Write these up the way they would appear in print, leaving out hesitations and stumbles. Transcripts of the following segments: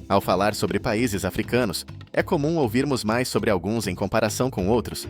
Ao falar sobre países africanos, é comum ouvirmos mais sobre alguns em comparação com outros.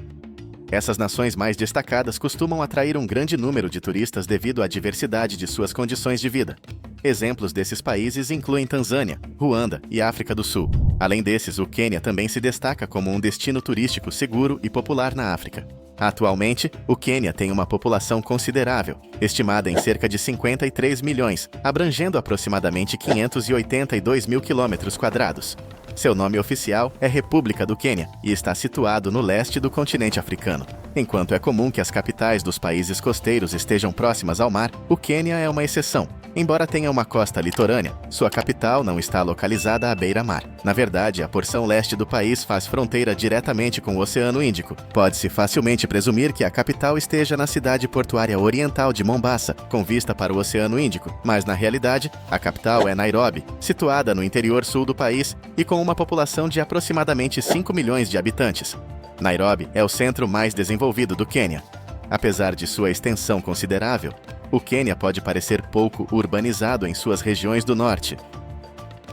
Essas nações mais destacadas costumam atrair um grande número de turistas devido à diversidade de suas condições de vida. Exemplos desses países incluem Tanzânia, Ruanda e África do Sul. Além desses, o Quênia também se destaca como um destino turístico seguro e popular na África. Atualmente, o Quênia tem uma população considerável, estimada em cerca de 53 milhões, abrangendo aproximadamente 582 mil quilômetros quadrados. Seu nome oficial é República do Quênia e está situado no leste do continente africano. Enquanto é comum que as capitais dos países costeiros estejam próximas ao mar, o Quênia é uma exceção. Embora tenha uma costa litorânea, sua capital não está localizada à beira-mar. Na verdade, a porção leste do país faz fronteira diretamente com o Oceano Índico. Pode-se facilmente presumir que a capital esteja na cidade portuária oriental de Mombasa, com vista para o Oceano Índico, mas na realidade, a capital é Nairobi, situada no interior sul do país e com uma população de aproximadamente 5 milhões de habitantes. Nairobi é o centro mais desenvolvido do Quênia. Apesar de sua extensão considerável, o Quênia pode parecer pouco urbanizado em suas regiões do norte.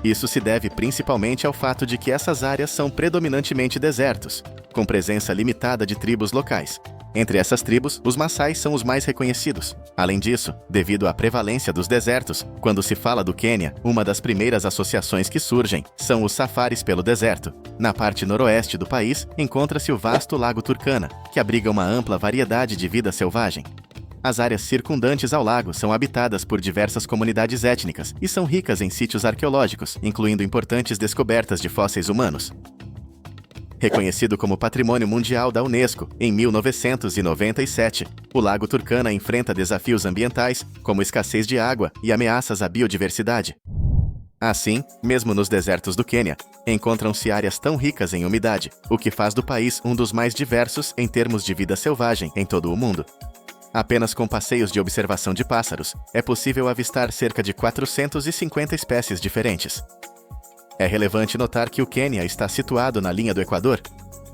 Isso se deve principalmente ao fato de que essas áreas são predominantemente desertos, com presença limitada de tribos locais. Entre essas tribos, os Maasais são os mais reconhecidos. Além disso, devido à prevalência dos desertos, quando se fala do Quênia, uma das primeiras associações que surgem são os safaris pelo deserto. Na parte noroeste do país, encontra-se o vasto Lago Turkana, que abriga uma ampla variedade de vida selvagem. As áreas circundantes ao lago são habitadas por diversas comunidades étnicas e são ricas em sítios arqueológicos, incluindo importantes descobertas de fósseis humanos. Reconhecido como Patrimônio Mundial da Unesco em 1997, o Lago Turkana enfrenta desafios ambientais, como escassez de água e ameaças à biodiversidade. Assim, mesmo nos desertos do Quênia, encontram-se áreas tão ricas em umidade, o que faz do país um dos mais diversos em termos de vida selvagem em todo o mundo. Apenas com passeios de observação de pássaros, é possível avistar cerca de 450 espécies diferentes. É relevante notar que o Quênia está situado na linha do Equador,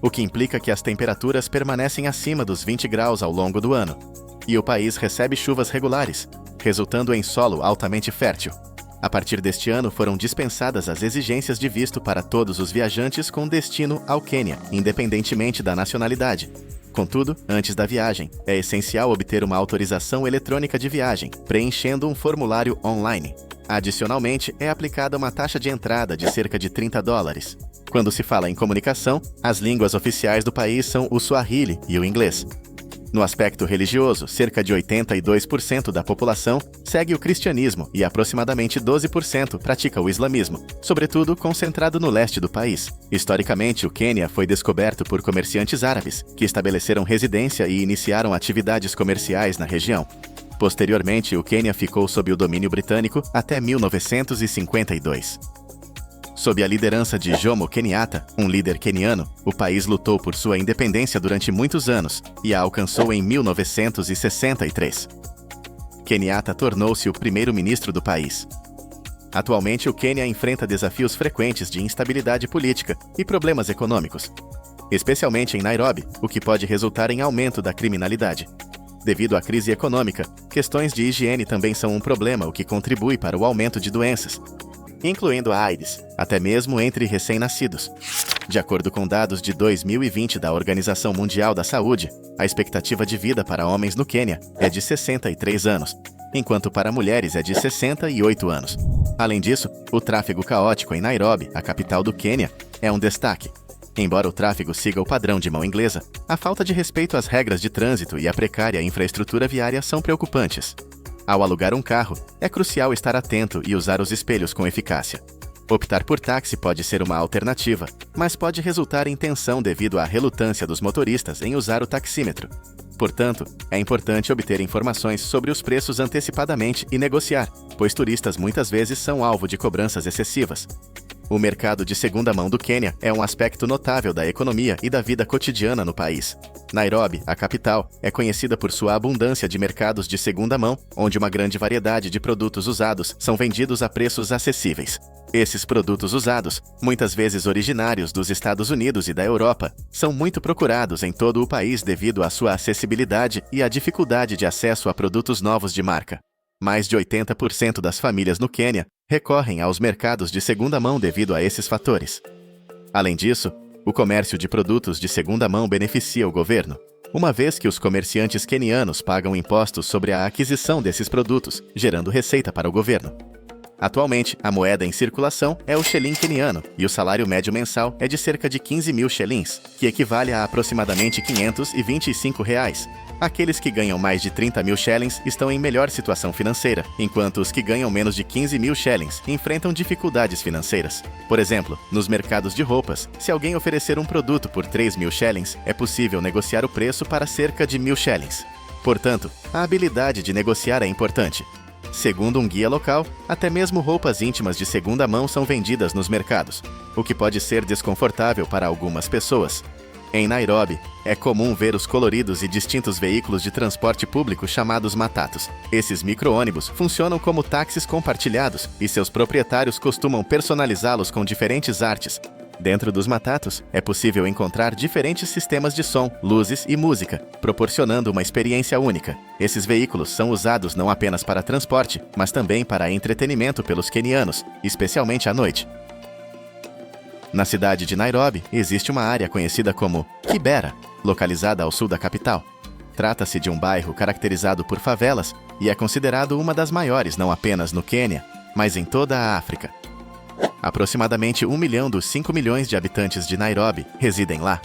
o que implica que as temperaturas permanecem acima dos 20 graus ao longo do ano, e o país recebe chuvas regulares, resultando em solo altamente fértil. A partir deste ano foram dispensadas as exigências de visto para todos os viajantes com destino ao Quênia, independentemente da nacionalidade. Contudo, antes da viagem, é essencial obter uma autorização eletrônica de viagem, preenchendo um formulário online. Adicionalmente, é aplicada uma taxa de entrada de cerca de $30. Quando se fala em comunicação, as línguas oficiais do país são o Swahili e o inglês. No aspecto religioso, cerca de 82% da população segue o cristianismo e aproximadamente 12% pratica o islamismo, sobretudo concentrado no leste do país. Historicamente, o Quênia foi descoberto por comerciantes árabes, que estabeleceram residência e iniciaram atividades comerciais na região. Posteriormente, o Quênia ficou sob o domínio britânico até 1952. Sob a liderança de Jomo Kenyatta, um líder queniano, o país lutou por sua independência durante muitos anos e a alcançou em 1963. Kenyatta tornou-se o primeiro-ministro do país. Atualmente, o Quênia enfrenta desafios frequentes de instabilidade política e problemas econômicos, especialmente em Nairobi, o que pode resultar em aumento da criminalidade. Devido à crise econômica, questões de higiene também são um problema, o que contribui para o aumento de doenças, incluindo a AIDS, até mesmo entre recém-nascidos. De acordo com dados de 2020 da Organização Mundial da Saúde, a expectativa de vida para homens no Quênia é de 63 anos, enquanto para mulheres é de 68 anos. Além disso, o tráfego caótico em Nairobi, a capital do Quênia, é um destaque. Embora o tráfego siga o padrão de mão inglesa, a falta de respeito às regras de trânsito e a precária infraestrutura viária são preocupantes. Ao alugar um carro, é crucial estar atento e usar os espelhos com eficácia. Optar por táxi pode ser uma alternativa, mas pode resultar em tensão devido à relutância dos motoristas em usar o taxímetro. Portanto, é importante obter informações sobre os preços antecipadamente e negociar, pois turistas muitas vezes são alvo de cobranças excessivas. O mercado de segunda mão do Quênia é um aspecto notável da economia e da vida cotidiana no país. Nairobi, a capital, é conhecida por sua abundância de mercados de segunda mão, onde uma grande variedade de produtos usados são vendidos a preços acessíveis. Esses produtos usados, muitas vezes originários dos Estados Unidos e da Europa, são muito procurados em todo o país devido à sua acessibilidade e à dificuldade de acesso a produtos novos de marca. Mais de 80% das famílias no Quênia recorrem aos mercados de segunda mão devido a esses fatores. Além disso, o comércio de produtos de segunda mão beneficia o governo, uma vez que os comerciantes quenianos pagam impostos sobre a aquisição desses produtos, gerando receita para o governo. Atualmente, a moeda em circulação é o xelim queniano e o salário médio mensal é de cerca de 15 mil xelins, que equivale a aproximadamente R$ 525. Aqueles que ganham mais de 30 mil shillings estão em melhor situação financeira, enquanto os que ganham menos de 15 mil shillings enfrentam dificuldades financeiras. Por exemplo, nos mercados de roupas, se alguém oferecer um produto por 3 mil shillings, é possível negociar o preço para cerca de 1.000 shillings. Portanto, a habilidade de negociar é importante. Segundo um guia local, até mesmo roupas íntimas de segunda mão são vendidas nos mercados, o que pode ser desconfortável para algumas pessoas. Em Nairobi, é comum ver os coloridos e distintos veículos de transporte público chamados matatus. Esses micro-ônibus funcionam como táxis compartilhados e seus proprietários costumam personalizá-los com diferentes artes. Dentro dos matatus, é possível encontrar diferentes sistemas de som, luzes e música, proporcionando uma experiência única. Esses veículos são usados não apenas para transporte, mas também para entretenimento pelos quenianos, especialmente à noite. Na cidade de Nairobi, existe uma área conhecida como Kibera, localizada ao sul da capital. Trata-se de um bairro caracterizado por favelas e é considerado uma das maiores não apenas no Quênia, mas em toda a África. Aproximadamente 1 milhão dos 5 milhões de habitantes de Nairobi residem lá.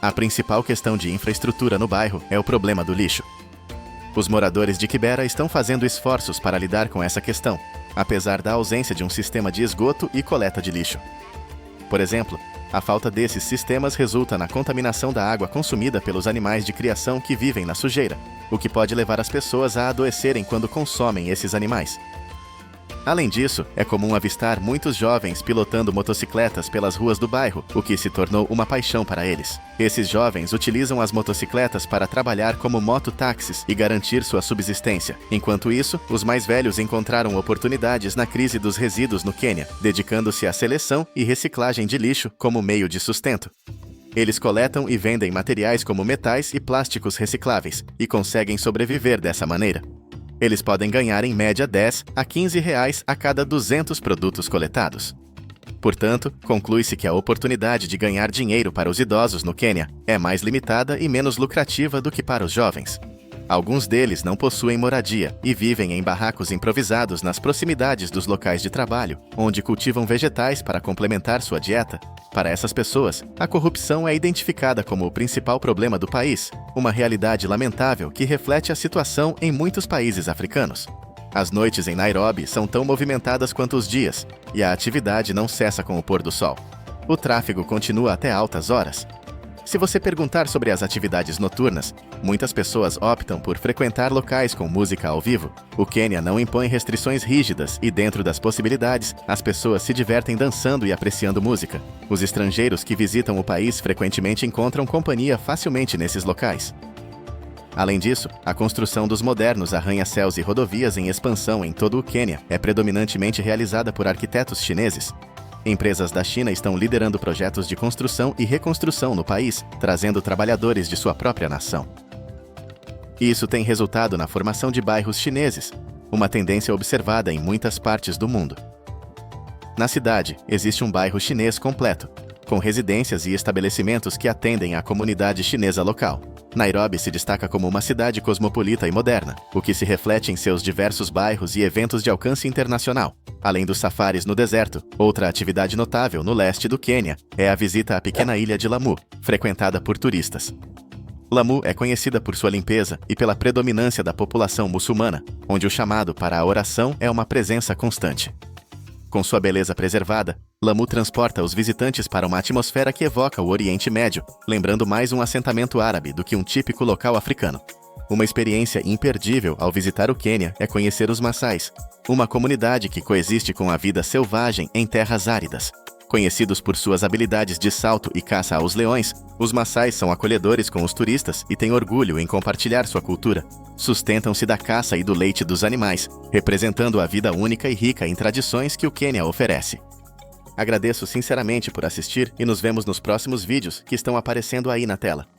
A principal questão de infraestrutura no bairro é o problema do lixo. Os moradores de Kibera estão fazendo esforços para lidar com essa questão, apesar da ausência de um sistema de esgoto e coleta de lixo. Por exemplo, a falta desses sistemas resulta na contaminação da água consumida pelos animais de criação que vivem na sujeira, o que pode levar as pessoas a adoecerem quando consomem esses animais. Além disso, é comum avistar muitos jovens pilotando motocicletas pelas ruas do bairro, o que se tornou uma paixão para eles. Esses jovens utilizam as motocicletas para trabalhar como mototáxis e garantir sua subsistência. Enquanto isso, os mais velhos encontraram oportunidades na crise dos resíduos no Quênia, dedicando-se à seleção e reciclagem de lixo como meio de sustento. Eles coletam e vendem materiais como metais e plásticos recicláveis e conseguem sobreviver dessa maneira. Eles podem ganhar em média 10 a 15 reais a cada 200 produtos coletados. Portanto, conclui-se que a oportunidade de ganhar dinheiro para os idosos no Quênia é mais limitada e menos lucrativa do que para os jovens. Alguns deles não possuem moradia e vivem em barracos improvisados nas proximidades dos locais de trabalho, onde cultivam vegetais para complementar sua dieta. Para essas pessoas, a corrupção é identificada como o principal problema do país, uma realidade lamentável que reflete a situação em muitos países africanos. As noites em Nairobi são tão movimentadas quanto os dias, e a atividade não cessa com o pôr do sol. O tráfego continua até altas horas. Se você perguntar sobre as atividades noturnas, muitas pessoas optam por frequentar locais com música ao vivo. O Quênia não impõe restrições rígidas e, dentro das possibilidades, as pessoas se divertem dançando e apreciando música. Os estrangeiros que visitam o país frequentemente encontram companhia facilmente nesses locais. Além disso, a construção dos modernos arranha-céus e rodovias em expansão em todo o Quênia é predominantemente realizada por arquitetos chineses. Empresas da China estão liderando projetos de construção e reconstrução no país, trazendo trabalhadores de sua própria nação. Isso tem resultado na formação de bairros chineses, uma tendência observada em muitas partes do mundo. Na cidade, existe um bairro chinês completo, com residências e estabelecimentos que atendem à comunidade chinesa local. Nairobi se destaca como uma cidade cosmopolita e moderna, o que se reflete em seus diversos bairros e eventos de alcance internacional. Além dos safaris no deserto, outra atividade notável no leste do Quênia é a visita à pequena ilha de Lamu, frequentada por turistas. Lamu é conhecida por sua limpeza e pela predominância da população muçulmana, onde o chamado para a oração é uma presença constante. Com sua beleza preservada, Lamu transporta os visitantes para uma atmosfera que evoca o Oriente Médio, lembrando mais um assentamento árabe do que um típico local africano. Uma experiência imperdível ao visitar o Quênia é conhecer os Maasais, uma comunidade que coexiste com a vida selvagem em terras áridas. Conhecidos por suas habilidades de salto e caça aos leões, os Maasais são acolhedores com os turistas e têm orgulho em compartilhar sua cultura. Sustentam-se da caça e do leite dos animais, representando a vida única e rica em tradições que o Quênia oferece. Agradeço sinceramente por assistir e nos vemos nos próximos vídeos que estão aparecendo aí na tela.